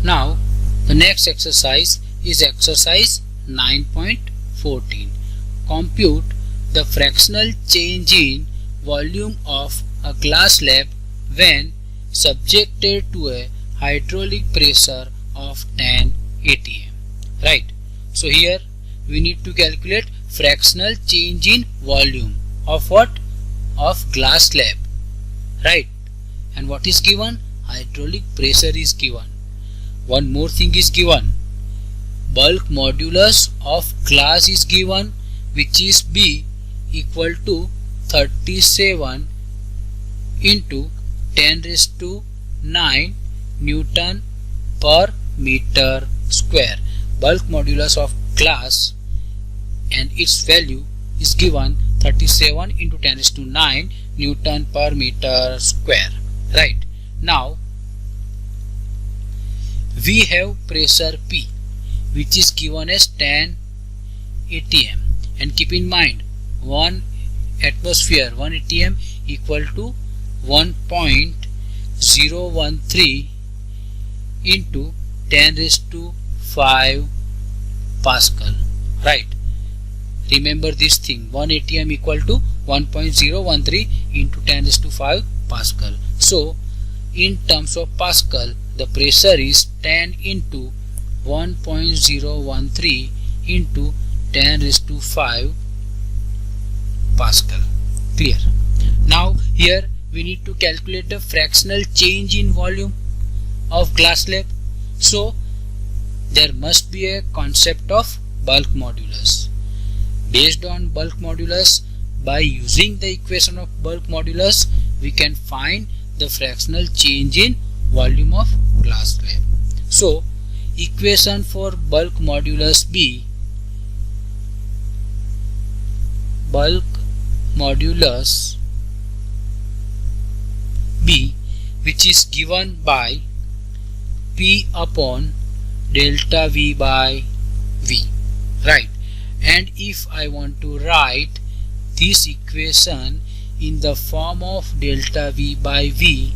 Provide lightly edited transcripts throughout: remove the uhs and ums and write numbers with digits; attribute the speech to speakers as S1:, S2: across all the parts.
S1: Now the next exercise is exercise 9.14. Compute the fractional change in volume of a glass slab when subjected to a hydraulic pressure of 10 atm. Right. So here we need to calculate fractional change in volume of what? Of glass slab. Right. And what is given? Hydraulic pressure is given. One more thing is given. Bulk modulus of glass is given, which is B equal to 37 into 10 raised to 9 Newton per meter square. Bulk modulus of glass and its value is given 37 into 10 raised to 9 Newton per meter square. Right. Now we have pressure P, which is given as 10 atm, and keep in mind 1 atmosphere, 1 atm equal to 1.013 into 10 raised to 5 Pascal. Right. Remember this thing, 1 atm equal to 1.013 into 10 raised to 5 Pascal. So in terms of Pascal, the pressure is 10 into 1.013 into 10 raised to 5 Pascal. Clear? Now here we need to calculate the fractional change in volume of glass slab. So there must be a concept of bulk modulus. Based on bulk modulus, by using the equation of bulk modulus, we can find the fractional change in volume of glass slab. So equation for bulk modulus B, bulk modulus B, which is given by P upon delta V by V. Right. And if I want to write this equation in the form of delta V by V,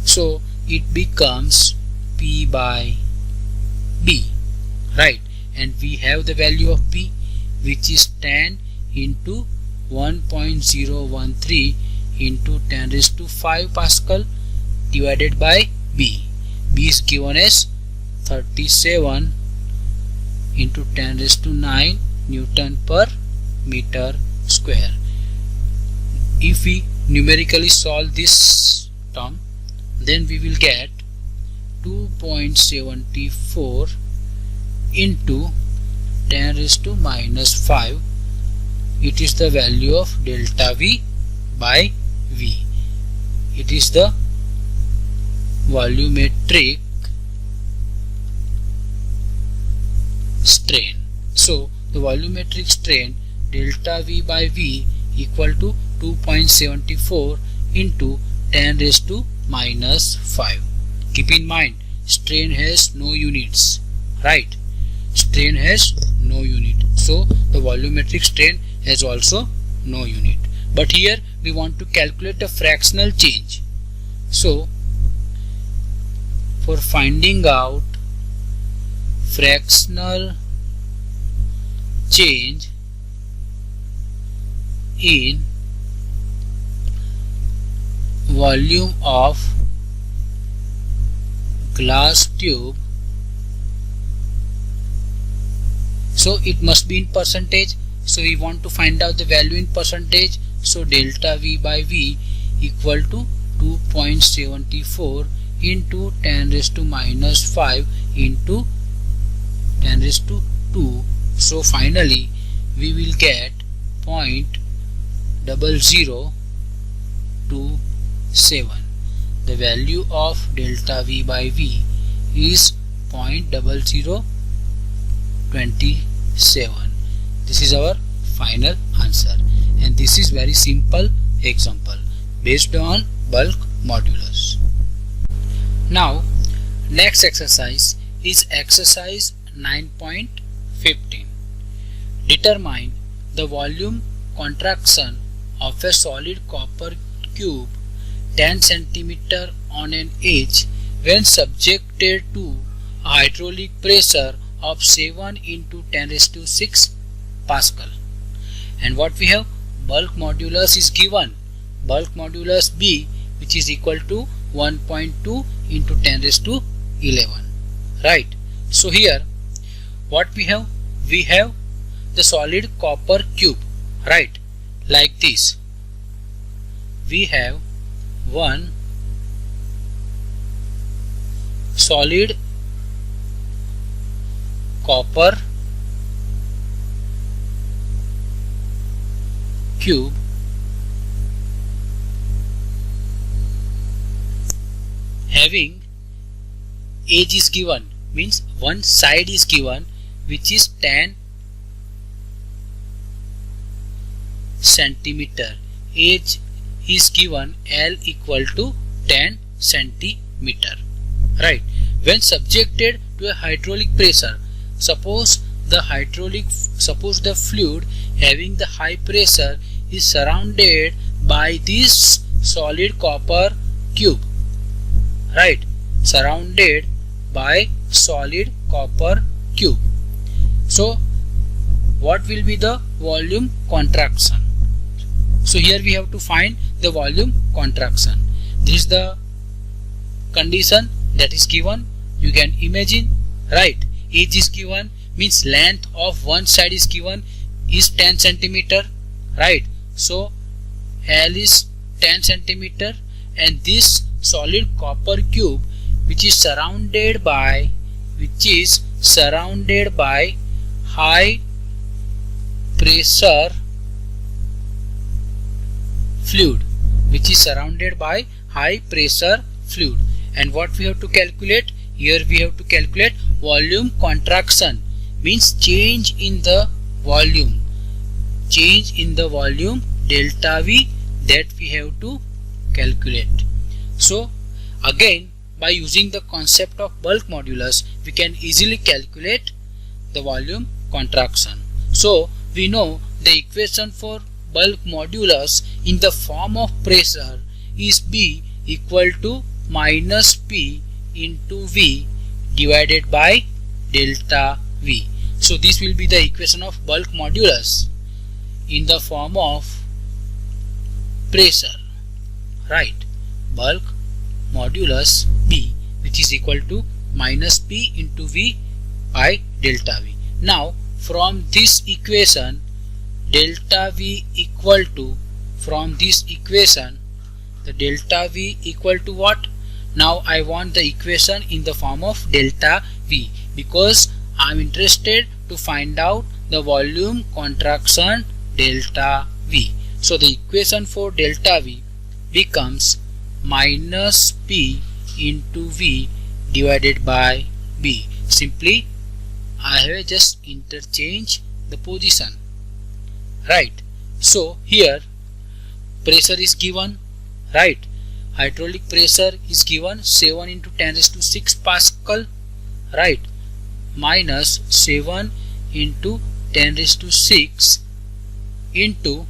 S1: so it becomes P by B. Right. And we have the value of P, which is 10 into 1.013 into 10 raised to 5 Pascal divided by B. B is given as 37 into 10 raised to 9 Newton per meter square. If we numerically solve this term, then we will get 2.74 into 10 raised to minus 5. It is the value of delta V by V. It is the volumetric strain. So the volumetric strain delta V by V equal to 2.74 into 10 raised to minus 5. Keep in mind, strain has no units. Right. Strain has no unit. So the volumetric strain has also no unit. But here we want to calculate a fractional change. So for finding out fractional change in volume of glass tube, so it must be in percentage. So we want to find out the value in percentage. So delta V by V equal to 2.74 into 10 raised to minus 5 into 10 raised to 2. So finally we will get 0.0027. The value of delta V by V is 0.0027. This is our final answer, and this is very simple example based on bulk modulus. Now next exercise is exercise 9.15. Determine the volume contraction of a solid copper cube 10 cm on an edge when subjected to a hydraulic pressure of 7 into 10 raised to 6 Pascal. And what we have, bulk modulus is given, bulk modulus B, which is equal to 1.2 into 10 raised to 11, right? So here what we have the solid copper cube, right? Like this, we have one solid copper cube having edge is given, means one side is given, which is 10 centimeter. Edge is given L equal to 10 centimeter, right? When subjected to a hydraulic pressure, suppose the fluid having the high pressure is surrounded by this solid copper cube, right? Surrounded by solid copper cube. So what will be the volume contraction? So here we have to find the volume contraction. This is the condition that is given. You can imagine, right? Edge is given, means length of one side is given is 10 centimeter, right? So L is 10 centimeter, and this solid copper cube which is surrounded by high pressure fluid, and what we have to calculate here, we have to calculate volume contraction, means change in the volume delta V, that we have to calculate. So again, by using the concept of bulk modulus, we can easily calculate the volume contraction. So we know the equation for bulk modulus in the form of pressure is B equal to minus P into V divided by delta V. So this will be the equation of bulk modulus in the form of pressure, right? Bulk modulus B, which is equal to minus P into V by delta V. Now from this equation, delta V equal to, from this equation, the delta V equal to what? Now I want the equation in the form of delta V, because I am interested to find out the volume contraction delta V. So the equation for delta V becomes minus P into V divided by B. Simply I have just interchanged the position, right? So here pressure is given, right? Hydraulic pressure is given 7 into 10 raised to 6 Pascal, right? Minus 7 into 10 raised to 6 into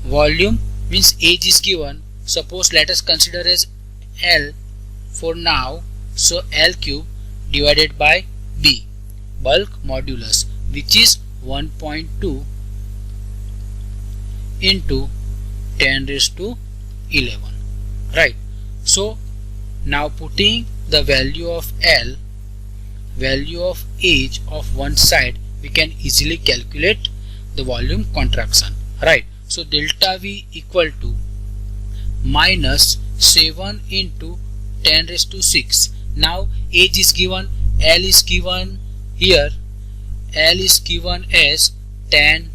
S1: volume, means edge is given. Suppose let us consider as L for now. So L cube divided by B, bulk modulus, which is 1.2 into 10 raised to 11, right? So now putting the value of L, value of edge of one side, we can easily calculate the volume contraction, right? So delta V equal to minus 7 into 10 raised to 6. Now edge is given, L is given here, L is given as 10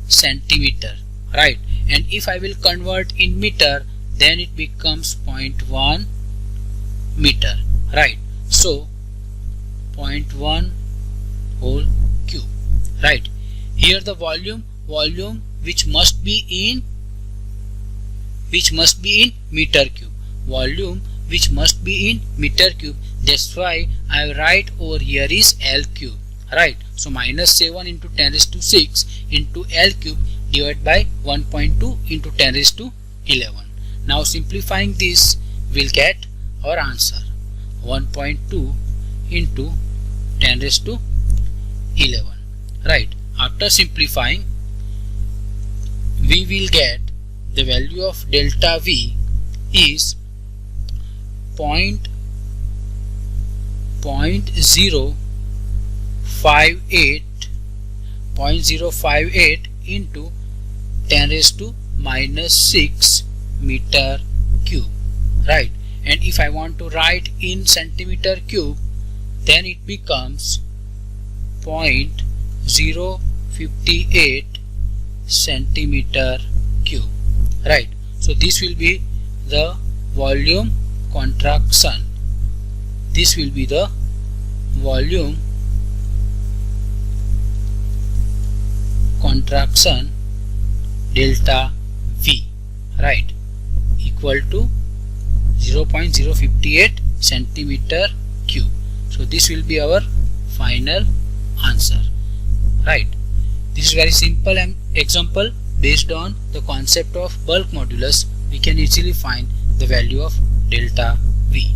S1: centimeter, right? And if I will convert in meter, then it becomes 0.1 meter, right? So 0.1 whole cube, right? Here the volume which must be in meter cube, volume which must be in meter cube. That's why I write over here is L cube, right? So minus 7 into 10 raised to 6 into L cube divided by 1.2 into 10 raised to 11. Now simplifying this, we'll get our answer. 1.2 into 10 raised to 11. Right. After simplifying, we will get the value of delta V is 0.058 into 10 raised to minus 6 meter cube. Right. And if I want to write in centimeter cube, then it becomes 0.058 centimeter cube. Right. So this will be the volume contraction. This will be the volume contraction delta V, right, equal to 0.058 centimeter cube. So this will be our final answer. Right. This is very simple example. Based on the concept of bulk modulus, we can easily find the value of delta V.